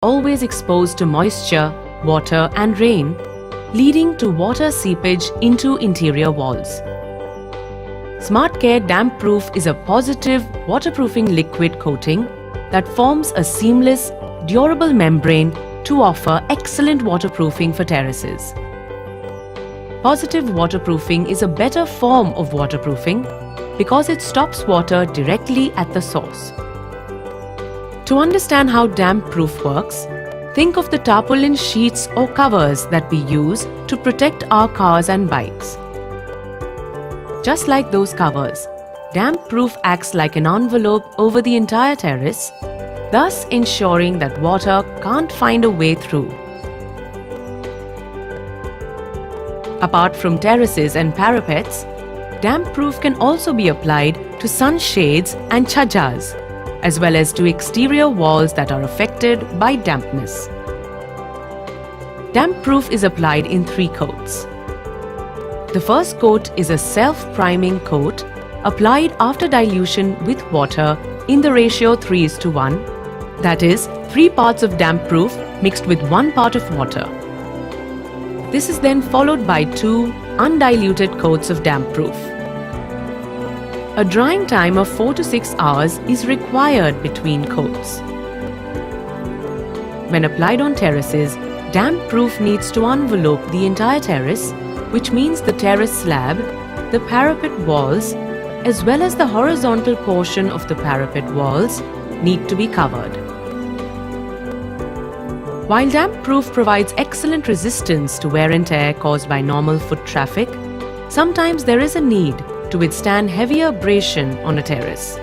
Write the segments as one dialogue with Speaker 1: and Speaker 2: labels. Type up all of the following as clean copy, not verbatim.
Speaker 1: always exposed to moisture, water and rain, leading to water seepage into interior walls. SmartCare DampProof is a positive waterproofing liquid coating that forms a seamless, durable membrane to offer excellent waterproofing for terraces. Positive waterproofing is a better form of waterproofing because it stops water directly at the source. To understand how DampProof works, think of the tarpaulin sheets or covers that we use to protect our cars and bikes. Just like those covers, DampProof acts like an envelope over the entire terrace, thus ensuring that water can't find a way through. Apart from terraces and parapets, DampProof can also be applied to sunshades and chhajjas, as well as to exterior walls that are affected by dampness. DampProof is applied in 3 coats. The first coat is a self-priming coat applied after dilution with water in the ratio 3:1, that is, 3 parts of DampProof mixed with 1 part of water. This is then followed by 2 undiluted coats of DampProof. A drying time of 4 to 6 hours is required between coats. When applied on terraces, DampProof needs to envelope the entire terrace, which means the terrace slab, the parapet walls, as well as the horizontal portion of the parapet walls need to be covered. While DampProof provides excellent resistance to wear and tear caused by normal foot traffic, sometimes there is a need to withstand heavier abrasion on a terrace.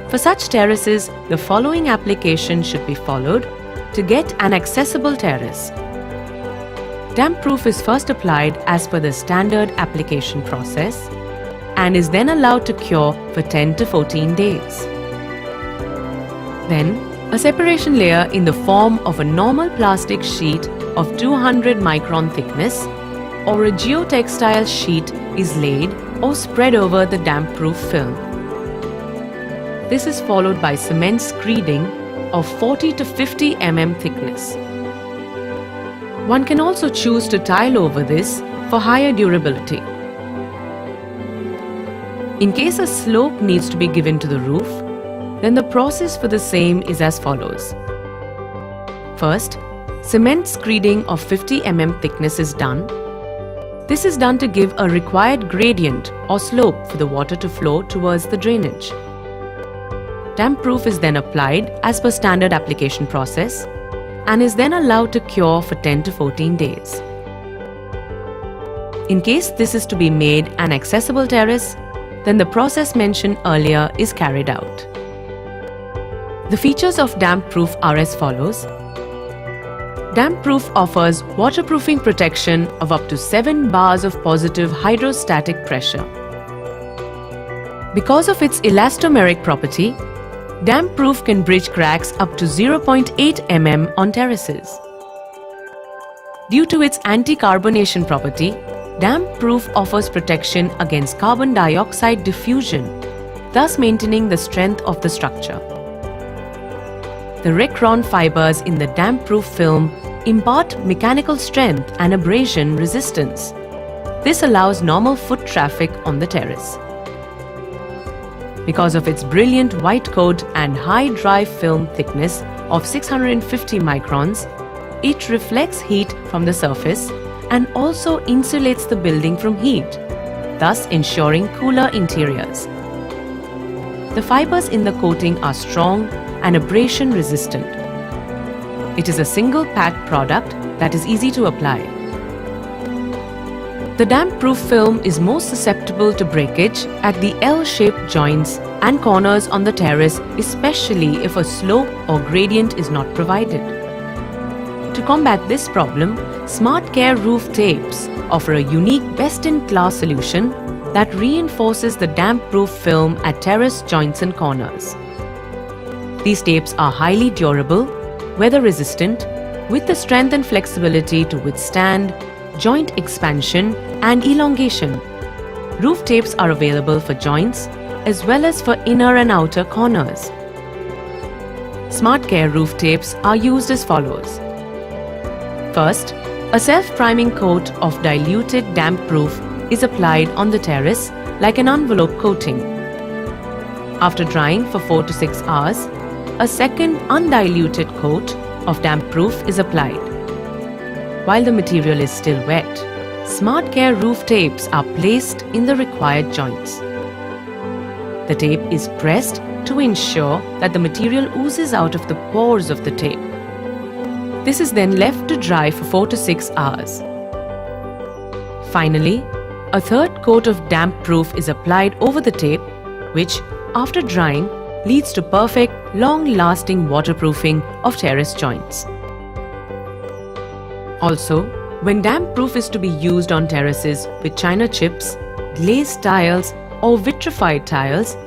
Speaker 1: For such terraces, the following application should be followed to get an accessible terrace. DampProof is first applied as per the standard application process and is then allowed to cure for 10 to 14 days. Then, a separation layer in the form of a normal plastic sheet of 200 micron thickness or a geotextile sheet is laid or spread over the DampProof film. This is followed by cement screeding of 40 to 50 mm thickness. One can also choose to tile over this for higher durability. In case a slope needs to be given to the roof, then the process for the same is as follows. First, cement screeding of 50 mm thickness is done. This is done to give a required gradient or slope for the water to flow towards the drainage. DampProof is then applied as per standard application process and is then allowed to cure for 10 to 14 days. In case this is to be made an accessible terrace, then the process mentioned earlier is carried out. The features of DampProof are as follows. DampProof offers waterproofing protection of up to 7 bars of positive hydrostatic pressure. Because of its elastomeric property, DampProof can bridge cracks up to 0.8 mm on terraces. Due to its anti-carbonation property, DampProof offers protection against carbon dioxide diffusion, thus maintaining the strength of the structure. The Recron fibers in the DampProof film impart mechanical strength and abrasion resistance. This allows normal foot traffic on the terrace. Because of its brilliant white coat and high dry film thickness of 650 microns, it reflects heat from the surface and also insulates the building from heat, thus ensuring cooler interiors. The fibers in the coating are strong and abrasion resistant. It is a single pack product that is easy to apply. The DampProof film is most susceptible to breakage at the L-shaped joints and corners on the terrace, especially if a slope or gradient is not provided. To combat this problem, SmartCare roof tapes offer a unique best-in-class solution that reinforces the DampProof film at terrace joints and corners. These tapes are highly durable, weather-resistant, with the strength and flexibility to withstand joint expansion and elongation. Roof tapes are available for joints as well as for inner and outer corners. SmartCare roof tapes are used as follows. First, a self-priming coat of diluted DampProof is applied on the terrace like an envelope coating. After drying for 4 to 6 hours, a second undiluted coat of DampProof is applied. While the material is still wet, SmartCare roof tapes are placed in the required joints. The tape is pressed to ensure that the material oozes out of the pores of the tape. This is then left to dry for 4 to 6 hours. Finally, a third coat of DampProof is applied over the tape, which, after drying, leads to perfect, long-lasting waterproofing of terrace joints. Also, when DampProof is to be used on terraces with china chips, glazed tiles or vitrified tiles,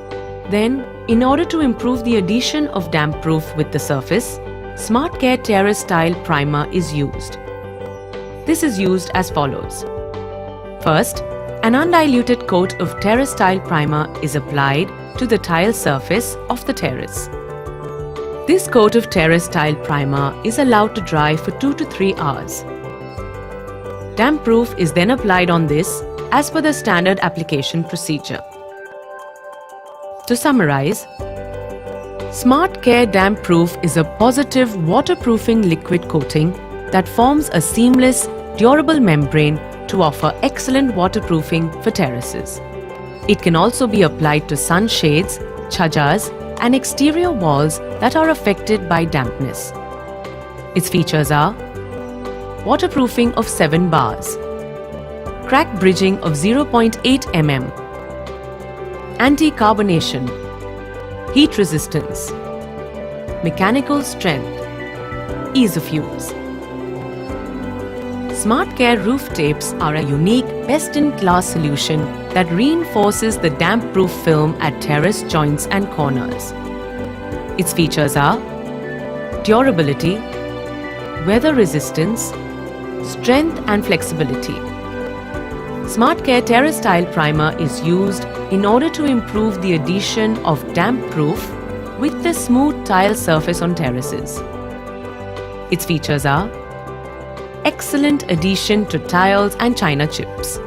Speaker 1: then, in order to improve the adhesion of DampProof with the surface, SmartCare Terrace Tile Primer is used. This is used as follows. First, an undiluted coat of Terrace Tile Primer is applied to the tile surface of the terrace. This coat of Terrace Tile Primer is allowed to dry for 2 to 3 hours. DampProof is then applied on this as per the standard application procedure. To summarize, SmartCare DampProof is a positive waterproofing liquid coating that forms a seamless, durable membrane to offer excellent waterproofing for terraces. It can also be applied to sunshades, chhajas, and exterior walls that are affected by dampness. Its features are waterproofing of 7 bars, crack bridging of 0.8 mm, anti-carbonation, heat resistance, mechanical strength, ease of use. SmartCare roof tapes are a unique, best-in-class solution that reinforces the DampProof film at terrace joints and corners. Its features are durability, weather resistance, strength and flexibility. SmartCare Terrace Tile Primer is used in order to improve the adhesion of DampProof with the smooth tile surface on terraces. Its features are excellent adhesion to tiles and china chips,